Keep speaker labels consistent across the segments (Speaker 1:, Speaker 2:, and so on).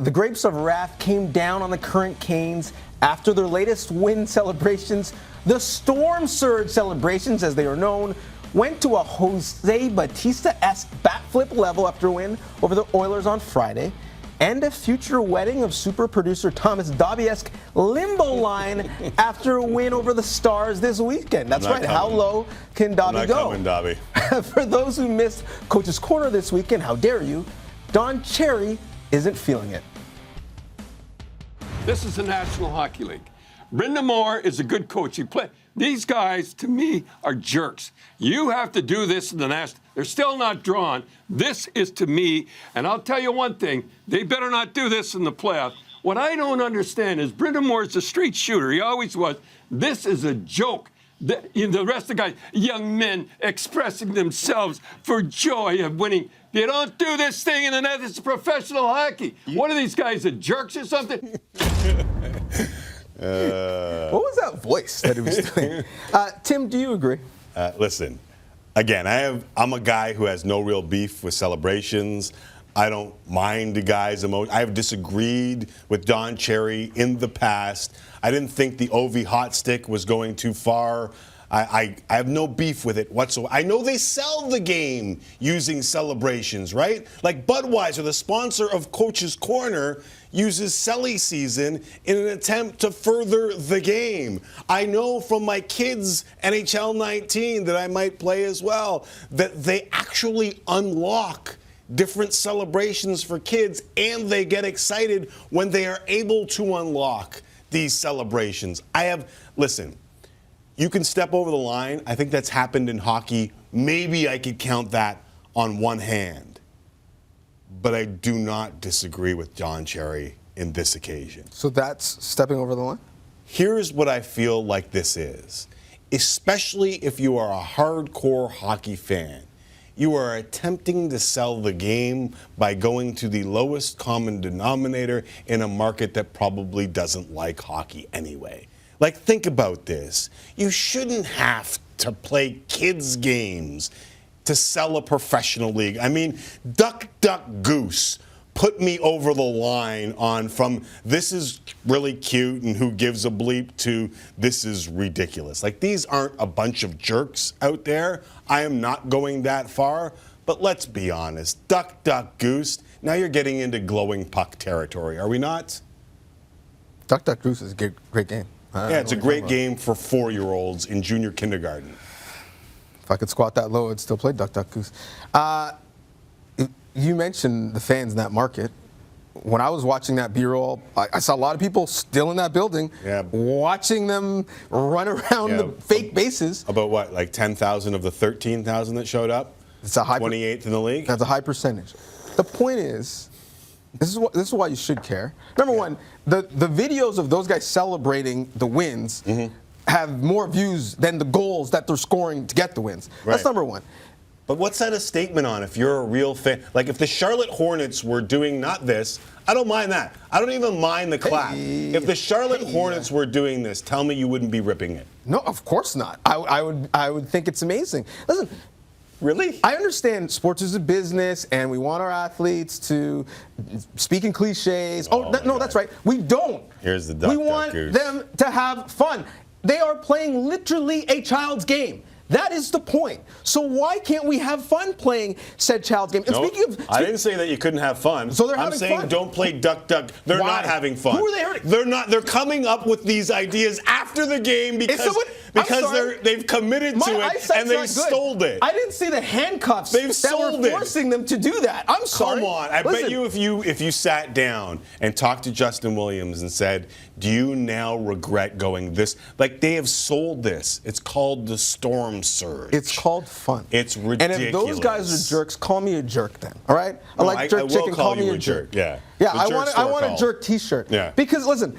Speaker 1: the grapes of wrath came down on the current Canes after their latest win celebrations. The Storm Surge celebrations, as they are known, went to a Jose Batista-esque backflip level after a win over the Oilers on Friday, and a future wedding of super producer Thomas Dobby-esque limbo line after a win over the Stars this weekend. That's right. How low can Dobby go?
Speaker 2: Coming, Dobby.
Speaker 1: For those who missed Coach's Corner this weekend, how dare you? Don Cherry isn't feeling it.
Speaker 3: This is the National Hockey League. Brendan Moore is a good coach. These guys, to me, are jerks. You have to do this in the National. They're still not drawn. This is, to me, and I'll tell you one thing, they better not do this in the playoffs. What I don't understand is Brendan Moore is a street shooter. He always was. This is a joke. The rest of the guys, young men expressing themselves for joy of winning. You don't do this thing in the net. It's professional hockey. What are these guys, the jerks or something?
Speaker 1: What was that voice that he was doing? Tim, do you agree?
Speaker 2: Listen, again, I'm a guy who has no real beef with celebrations. I don't mind the guy's emotion. I have disagreed with Don Cherry in the past. I didn't think the OV hot stick was going too far. I have no beef with it whatsoever. I know they sell the game using celebrations, right? Like Budweiser, the sponsor of Coach's Corner, uses Selly season in an attempt to further the game. I know from my kids' NHL 19 that I might play as well, that they actually unlock different celebrations for kids, and they get excited when they are able to unlock these celebrations. Listen, you can step over the line. I think that's happened in hockey. Maybe I could count that on one hand. But I do not disagree with Don Cherry in this occasion.
Speaker 1: So that's stepping over the line?
Speaker 2: Here's what I feel like this is. Especially if you are a hardcore hockey fan. You are attempting to sell the game by going to the lowest common denominator in a market that probably doesn't like hockey anyway. Like, think about this. You shouldn't have to play kids' games to sell a professional league. I mean, Duck, Duck, Goose put me over the line on from this is really cute and who gives a bleep to this is ridiculous. Like, these aren't a bunch of jerks out there. I am not going that far. But let's be honest. Duck, Duck, Goose. Now you're getting into glowing puck territory, are we not?
Speaker 1: Duck, Duck, Goose is a great game.
Speaker 2: Yeah, it's a great game for 4-year-olds in junior kindergarten.
Speaker 1: If I could squat that low, I'd still play Duck, Duck, Goose. You mentioned the fans in that market. When I was watching that B-roll, I saw a lot of people still in that building watching them run around the fake bases.
Speaker 2: About what, like 10,000 of the 13,000 that showed up?
Speaker 1: It's a high
Speaker 2: 28th in the league?
Speaker 1: That's a high percentage. The point is, this is why you should care. Number one, the videos of those guys celebrating the wins have more views than the goals that they're scoring to get the wins.
Speaker 2: Right.
Speaker 1: That's number one.
Speaker 2: But what's that a statement on if you're a real fan? Like, if the Charlotte Hornets were doing not this, I don't mind that. I don't even mind the clap. If the Charlotte Hornets were doing this, tell me you wouldn't be ripping it.
Speaker 1: No, of course not. I would think it's amazing. Listen.
Speaker 2: Really?
Speaker 1: I understand sports is a business, and we want our athletes to speak in cliches. No, that's right. We don't.
Speaker 2: Here's the duck,
Speaker 1: We want them to have fun. They are playing literally a child's game. That is the point. So why can't we have fun playing said child's game? And
Speaker 2: I didn't say that you couldn't have fun.
Speaker 1: So they're having
Speaker 2: I'm saying
Speaker 1: fun.
Speaker 2: Don't play duck, duck. They're not having fun.
Speaker 1: Who are they hurting?
Speaker 2: They're not. They're coming up with these ideas after the game because they've committed to it and they stole it.
Speaker 1: I didn't see the handcuffs that were forcing them to do that. I'm sorry.
Speaker 2: Come on. I bet you if you sat down and talked to Justin Williams and said, do you now regret going this? Like, they have sold this. It's called the Storm Surge.
Speaker 1: It's called fun.
Speaker 2: It's ridiculous.
Speaker 1: And if those guys are jerks, call me a jerk then. All right?
Speaker 2: No,
Speaker 1: I like jerk chicken. Call me a
Speaker 2: jerk. Yeah.
Speaker 1: Yeah, I want a jerk T-shirt.
Speaker 2: Yeah.
Speaker 1: Because listen.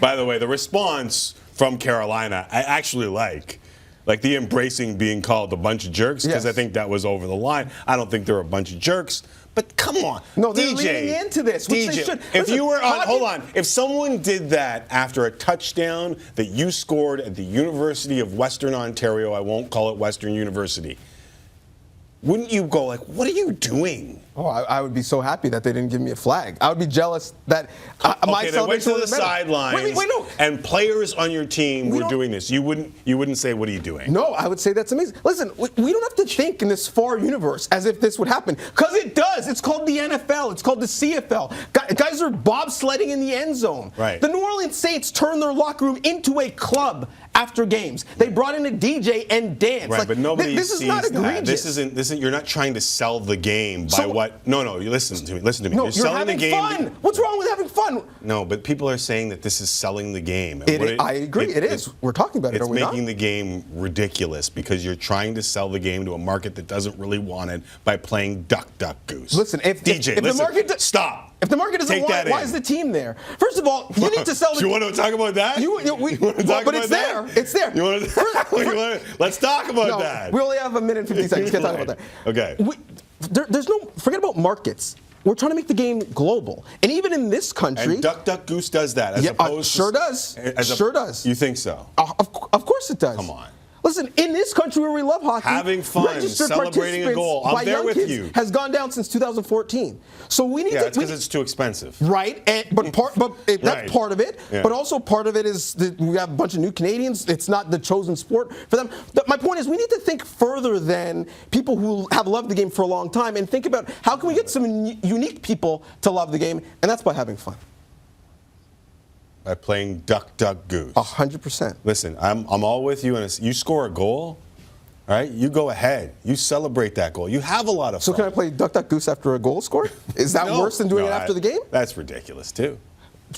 Speaker 2: By the way, the response from Carolina, I actually like the embracing being called a bunch of jerks, because I think that was over the line. I don't think they're a bunch of jerks. But come on,
Speaker 1: no, they're
Speaker 2: DJ,
Speaker 1: leaning into this, which they should.
Speaker 2: If you were on, hold on, if someone did that after a touchdown that you scored at the University of Western Ontario, I won't call it Western University, wouldn't you go like, what are you doing?
Speaker 1: Oh, I would be so happy that they didn't give me a flag. I would be jealous that my
Speaker 2: Okay, they went
Speaker 1: celebration
Speaker 2: to the
Speaker 1: was better.
Speaker 2: sidelines,
Speaker 1: Wait, no.
Speaker 2: and players on your team were doing this. You wouldn't say, "What are you doing?"
Speaker 1: No, I would say that's amazing. Listen, we don't have to think in this far universe as if this would happen, because it does. It's called the NFL. It's called the CFL. Guys are bobsledding in the end zone.
Speaker 2: Right.
Speaker 1: The New Orleans Saints turned their locker room into a club after games. They brought in a DJ and danced.
Speaker 2: Right, but nobody
Speaker 1: this
Speaker 2: sees
Speaker 1: is not egregious.
Speaker 2: that. This isn't. You're not trying to sell the game by what? No. You listen to me. Listen to me.
Speaker 1: No,
Speaker 2: you're
Speaker 1: you're
Speaker 2: selling
Speaker 1: having
Speaker 2: the game.
Speaker 1: fun. What's wrong with having fun?
Speaker 2: No, but people are saying that this is selling the game.
Speaker 1: I agree. It is. We're talking about it.
Speaker 2: It's
Speaker 1: Are we not?
Speaker 2: making the game ridiculous because you're trying to sell the game to a market that doesn't really want it by playing duck, duck, goose.
Speaker 1: Listen, if
Speaker 2: DJ,
Speaker 1: the market
Speaker 2: stop.
Speaker 1: If the market doesn't
Speaker 2: Take
Speaker 1: want it,
Speaker 2: that
Speaker 1: why
Speaker 2: in.
Speaker 1: is the team there? First of all, you need to sell the.
Speaker 2: Do you want to talk about that?
Speaker 1: You want to talk
Speaker 2: about
Speaker 1: it's
Speaker 2: that?
Speaker 1: there. It's there.
Speaker 2: You want to? Let's talk about
Speaker 1: No,
Speaker 2: that.
Speaker 1: we only have a minute and 50 seconds. Can't talk about that.
Speaker 2: Okay.
Speaker 1: There's no. Forget about markets. We're trying to make the game global, and even in this country,
Speaker 2: And Duck Duck Goose does that. As opposed
Speaker 1: sure
Speaker 2: to,
Speaker 1: does.
Speaker 2: as a-
Speaker 1: Sure does.
Speaker 2: You think so?
Speaker 1: Of course it does.
Speaker 2: Come on.
Speaker 1: Listen, in this country where we love hockey,
Speaker 2: Having fun,
Speaker 1: registered
Speaker 2: celebrating a
Speaker 1: participants
Speaker 2: goal. I'm
Speaker 1: by
Speaker 2: there
Speaker 1: young
Speaker 2: with
Speaker 1: kids
Speaker 2: you.
Speaker 1: has gone down since 2014. So we need
Speaker 2: Yeah,
Speaker 1: to.
Speaker 2: it's because it's too expensive.
Speaker 1: Right, that's
Speaker 2: Right.
Speaker 1: part of it.
Speaker 2: Yeah.
Speaker 1: But also part of it is that we have a bunch of new Canadians. It's not the chosen sport for them. My point is we need to think further than people who have loved the game for a long time and think about how can we get some unique people to love the game, and that's by having fun.
Speaker 2: By playing Duck Duck Goose.
Speaker 1: 100%.
Speaker 2: Listen, I'm all with you. And you score a goal, all right? You go ahead. You celebrate that goal. You have a lot of fun.
Speaker 1: So can I play Duck Duck Goose after a goal scored? Is that worse than doing it after the game?
Speaker 2: That's ridiculous too.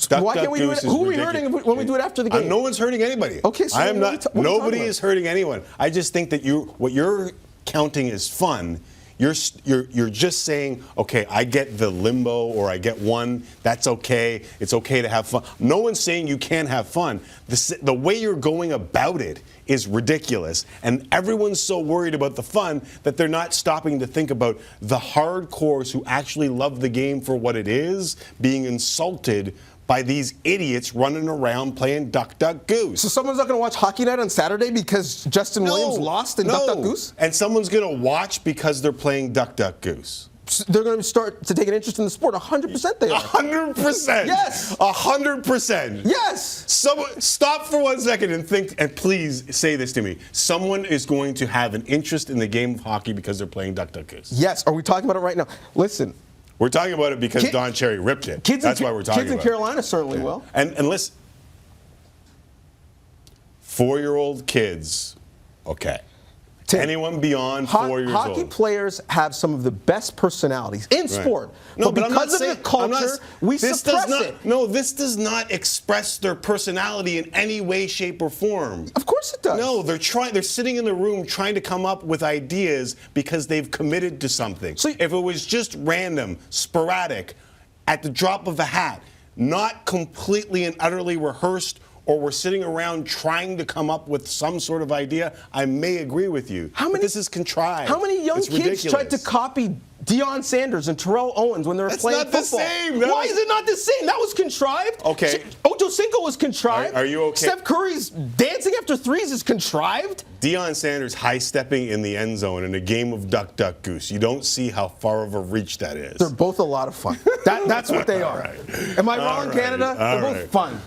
Speaker 1: Why can't we do it? Who are we hurting when we do it after the game?
Speaker 2: No one's hurting anybody.
Speaker 1: Okay, so
Speaker 2: I am not.
Speaker 1: what are we
Speaker 2: Nobody
Speaker 1: talking
Speaker 2: is hurting anyone. I just think that what you're counting as fun. You're just saying, okay, I get the limbo or I get one. That's okay. It's okay to have fun. No one's saying you can't have fun. The way you're going about it is ridiculous, and everyone's so worried about the fun that they're not stopping to think about the hardcores who actually love the game for what it is being insulted by these idiots running around playing Duck Duck Goose.
Speaker 1: So someone's not going to watch Hockey Night on Saturday because Justin Williams lost in Duck Duck Goose?
Speaker 2: And someone's going to watch because they're playing Duck Duck Goose.
Speaker 1: They're going to start to take an interest in the sport. 100% they are.
Speaker 2: 100%.
Speaker 1: Yes.
Speaker 2: 100%.
Speaker 1: Yes.
Speaker 2: Stop for 1 second and think, and please say this to me. Someone is going to have an interest in the game of hockey because they're playing Duck Duck Goose.
Speaker 1: Yes. Are we talking about it right now? Listen.
Speaker 2: We're talking about it because Don Cherry ripped it. That's why we're talking about it.
Speaker 1: Kids in Carolina certainly will.
Speaker 2: And listen, 4-year-old kids, okay. Anyone beyond 4 years
Speaker 1: hockey
Speaker 2: old.
Speaker 1: players have some of the best personalities in sport.
Speaker 2: No,
Speaker 1: but
Speaker 2: I'm not
Speaker 1: because of
Speaker 2: saying,
Speaker 1: the culture, we suppress it.
Speaker 2: No, this does not express their personality in any way, shape, or form.
Speaker 1: Of course it does.
Speaker 2: No, they're sitting in the room trying to come up with ideas because they've committed to something.
Speaker 1: So,
Speaker 2: if it was just random, sporadic, at the drop of a hat, not completely and utterly rehearsed, or we're sitting around trying to come up with some sort of idea, I may agree with you. But this is contrived.
Speaker 1: How many young
Speaker 2: It's
Speaker 1: kids
Speaker 2: ridiculous.
Speaker 1: tried to copy Deion Sanders and Terrell Owens when they were playing football?
Speaker 2: That's not the same.
Speaker 1: Why is it not the same? That was contrived.
Speaker 2: Okay.
Speaker 1: Ocho Cinco was contrived.
Speaker 2: Are you okay?
Speaker 1: Steph Curry's dancing after threes is contrived.
Speaker 2: Deion Sanders high-stepping in the end zone in a game of Duck Duck Goose. You don't see how far of a reach that is.
Speaker 1: They're both a lot of fun. That's what they are.
Speaker 2: Right.
Speaker 1: Am I wrong,
Speaker 2: right.
Speaker 1: Canada? They're
Speaker 2: All
Speaker 1: both
Speaker 2: right.
Speaker 1: fun.